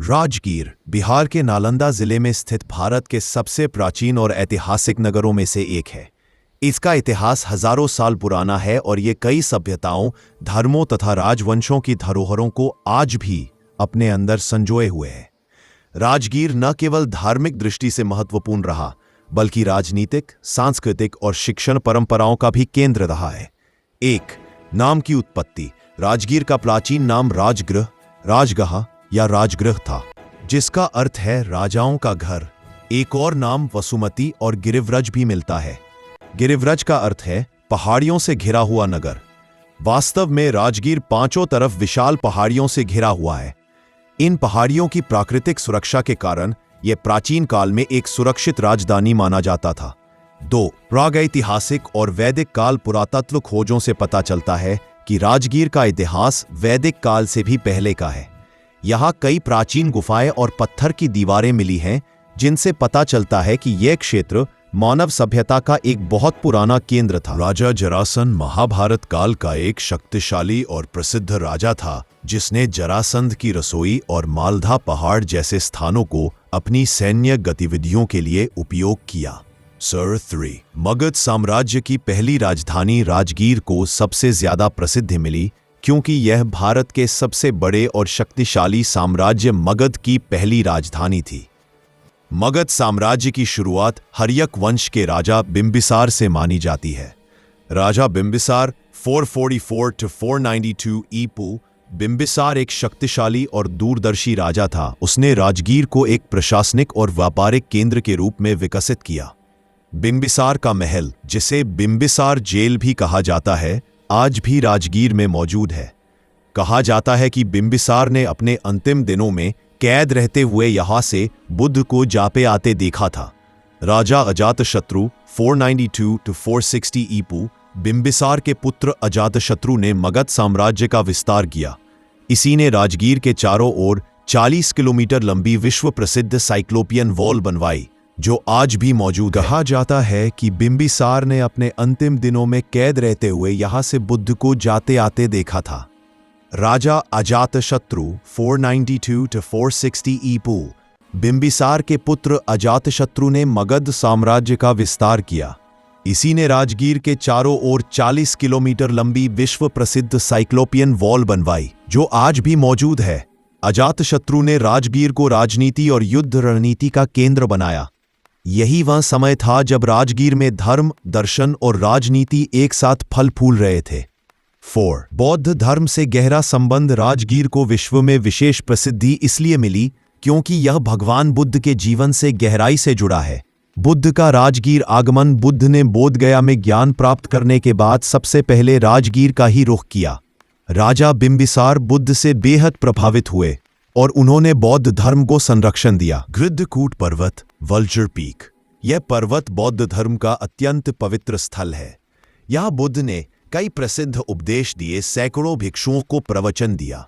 राजगीर बिहार के नालंदा जिले में स्थित भारत के सबसे प्राचीन और ऐतिहासिक नगरों में से एक है। इसका इतिहास हजारों साल पुराना है और ये कई सभ्यताओं, धर्मों तथा राजवंशों की धरोहरों को आज भी अपने अंदर संजोए हुए है। राजगीर न केवल धार्मिक दृष्टि से महत्वपूर्ण रहा, बल्कि राजनीतिक, सांस्कृतिक और शिक्षण परंपराओं का भी केंद्र रहा है। एक नाम की उत्पत्ति। राजगीर का प्राचीन नाम राजगृह, राजगह या राजगृह था, जिसका अर्थ है राजाओं का घर। एक और नाम वसुमती और गिरिव्रज भी मिलता है। गिरिव्रज का अर्थ है पहाड़ियों से घिरा हुआ नगर। वास्तव में राजगीर पांचों तरफ विशाल पहाड़ियों से घिरा हुआ है। इन पहाड़ियों की प्राकृतिक सुरक्षा के कारण यह प्राचीन काल में एक सुरक्षित राजधानी माना जाता था। 2 प्रागैतिहासिक और वैदिक काल पुरातत्व खोजों से पता चलता है कि राजगीर का इतिहास वैदिक काल से भी पहले का है। यहाँ कई प्राचीन गुफाएं और पत्थर की दीवारें मिली हैं, जिनसे पता चलता है कि यह क्षेत्र मानव सभ्यता का एक बहुत पुराना केंद्र था। राजा जरासंध महाभारत काल का एक शक्तिशाली और प्रसिद्ध राजा था, जिसने जरासंध की रसोई और मालधा पहाड़ जैसे स्थानों को अपनी सैन्य गतिविधियों के लिए उपयोग किया। सर 3 मगध साम्राज्य की पहली राजधानी राजगीर को सबसे ज्यादा प्रसिद्धि मिली क्योंकि यह भारत के सबसे बड़े और शक्तिशाली साम्राज्य मगध की पहली राजधानी थी। मगध साम्राज्य की शुरुआत हर्यक वंश के राजा बिंबिसार से मानी जाती है। राजा बिंबिसार 444 to 492 ईपू। बिंबिसार एक शक्तिशाली और दूरदर्शी राजा था। उसने राजगीर को एक प्रशासनिक और व्यापारिक केंद्र के रूप में विकसित किया। बिंबिसार का महल, जिसे बिंबिसार जेल भी कहा जाता है, आज भी राजगीर में मौजूद है। कहा जाता है कि बिंबिसार ने अपने अंतिम दिनों में कैद रहते हुए यहां से बुद्ध को जाते आते देखा था। राजा अजातशत्रु 492 to 460 ईपू। बिंबिसार के पुत्र अजातशत्रु ने मगध साम्राज्य का विस्तार किया। इसी ने राजगीर के चारों ओर 40 किलोमीटर लंबी विश्व प्रसिद्ध साइक्लोपियन वॉल बनवाई, जो आज भी मौजूद है। कहा जाता है कि बिंबिसार ने अपने अंतिम दिनों में कैद रहते हुए यहां से बुद्ध को जाते आते देखा था। राजा अजातशत्रु 492 to 460 ईपू। बिंबिसार के पुत्र अजातशत्रु ने मगध साम्राज्य का विस्तार किया। इसी ने राजगीर के चारों ओर 40 किलोमीटर लंबी विश्व प्रसिद्ध साइक्लोपियन वॉल बनवाई, जो आज भी मौजूद है। अजातशत्रु ने राजगीर को राजनीति और युद्ध रणनीति का केंद्र बनाया। यही वह समय था जब राजगीर में धर्म, दर्शन और राजनीति एक साथ फल फूल रहे थे। 4 बौद्ध धर्म से गहरा संबंध। राजगीर को विश्व में विशेष प्रसिद्धि इसलिए मिली क्योंकि यह भगवान बुद्ध के जीवन से गहराई से जुड़ा है। बुद्ध का राजगीर आगमन। बुद्ध ने बोधगया में ज्ञान प्राप्त करने के बाद सबसे पहले राजगीर का ही रुख किया। राजा बिंबिसार बुद्ध से बेहद प्रभावित हुए और उन्होंने बौद्ध धर्म को संरक्षण दिया। गृद्धकूट पर्वत, वल्चर पीक। यह पर्वत बौद्ध धर्म का अत्यंत पवित्र स्थल है। यहाँ बुद्ध ने कई प्रसिद्ध उपदेश दिए, सैकड़ों भिक्षुओं को प्रवचन दिया।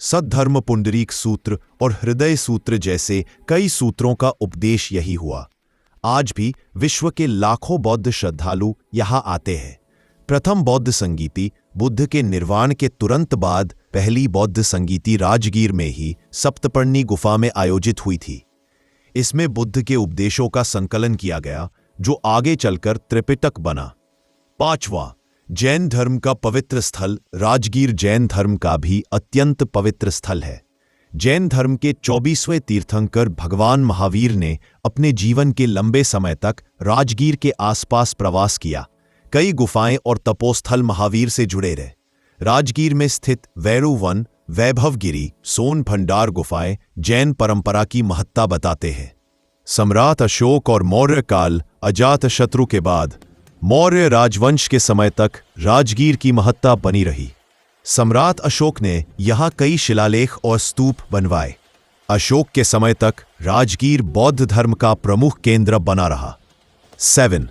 सद्धर्म पुंडरीक सूत्र और हृदय सूत्र जैसे कई सूत्रों का उपदेश यही हुआ। आज भी विश्व के लाखों बौद्ध श्रद्धालु यहाँ आते हैं। प्रथम बौद्ध संगीति बुद्ध के निर्वाण के तुरंत बाद पहली बौद्ध संगीति राजगीर में ही सप्तपर्णी गुफा में आयोजित हुई थी। इसमें बुद्ध के उपदेशों का संकलन किया गया, जो आगे चलकर त्रिपिटक बना। 5वां जैन धर्म का पवित्र स्थल। राजगीर जैन धर्म का भी अत्यंत पवित्र स्थल है। जैन धर्म के 24वें तीर्थंकर भगवान महावीर ने अपने जीवन के लंबे समय तक राजगीर के आसपास प्रवास किया। कई गुफाएं और तपोस्थल महावीर से जुड़े रहे। राजगीर में स्थित वैरुवन, वैभवगिरी, सोन भंडार गुफाएं जैन परंपरा की महत्ता बताते हैं। सम्राट अशोक और मौर्य काल। अजातशत्रु के बाद मौर्य राजवंश के समय तक राजगीर की महत्ता बनी रही। सम्राट अशोक ने यहाँ कई शिलालेख और स्तूप बनवाए। अशोक के समय तक राजगीर बौद्ध धर्म का प्रमुख केंद्र बना रहा। 7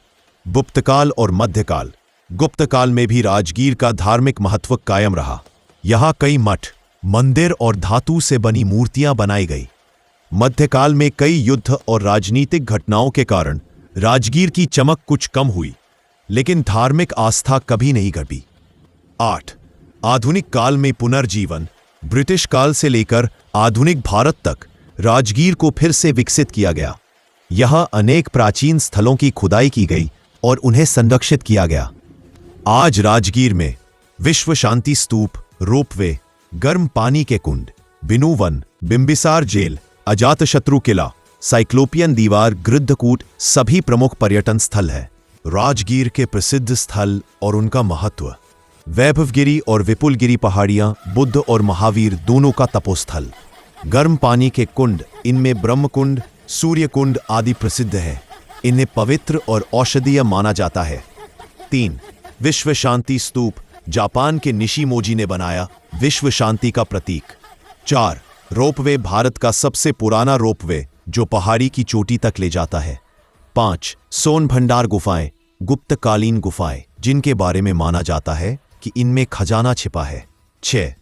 गुप्तकाल और मध्यकाल। गुप्तकाल में भी राजगीर का धार्मिक महत्व कायम रहा। यहाँ कई मठ, मंदिर और धातु से बनी मूर्तियां बनाई गई। मध्यकाल में कई युद्ध और राजनीतिक घटनाओं के कारण राजगीर की चमक कुछ कम हुई, लेकिन धार्मिक आस्था कभी नहीं घटी। 8 आधुनिक काल में पुनर्जीवन। ब्रिटिश काल से लेकर आधुनिक भारत तक राजगीर को फिर से विकसित किया गया। यहां अनेक प्राचीन स्थलों की खुदाई की गई और उन्हें संरक्षित किया गया। आज राजगीर में विश्व शांति स्तूप, रोपवे, गर्म पानी के कुंड, बिनू वन, बिंबिसार जेल, अजातशत्रु किला, साइक्लोपियन दीवार, गृद्धकूट सभी प्रमुख पर्यटन स्थल है। राजगीर के प्रसिद्ध स्थल और उनका महत्व। वैभवगिरी और विपुलगिरी पहाड़ियां बुद्ध और महावीर दोनों का तपोस्थल। गर्म पानी के कुंड, इनमें ब्रह्मकुंड, सूर्यकुंड आदि प्रसिद्ध है। इन्हें पवित्र और औषधीय माना जाता है। 3. विश्व शांति स्तूप, जापान के निशिमोजी ने बनाया, विश्व शांति का प्रतीक। 4. रोपवे, भारत का सबसे पुराना रोपवे जो पहाड़ी की चोटी तक ले जाता है। 5. सोनभंडार गुफाएं, गुप्तकालीन गुफाएं जिनके बारे में माना जाता है कि इनमें खजाना छिपा है। 6.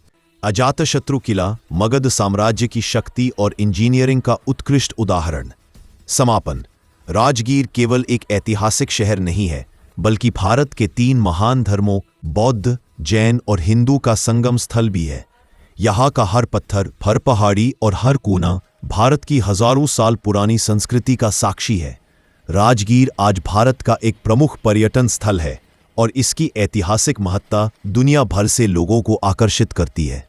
अजातशत्रु किला, मगध साम्राज्य की शक्ति और इंजीनियरिंग का उत्कृष्ट उदाहरण। समापन। राजगीर केवल एक ऐतिहासिक शहर नहीं है, बल्कि भारत के 3 महान धर्मों बौद्ध, जैन और हिंदू का संगम स्थल भी है। यहाँ का हर पत्थर, हर पहाड़ी और हर कोना भारत की हजारों साल पुरानी संस्कृति का साक्षी है। राजगीर आज भारत का एक प्रमुख पर्यटन स्थल है और इसकी ऐतिहासिक महत्ता दुनिया भर से लोगों को आकर्षित करती है।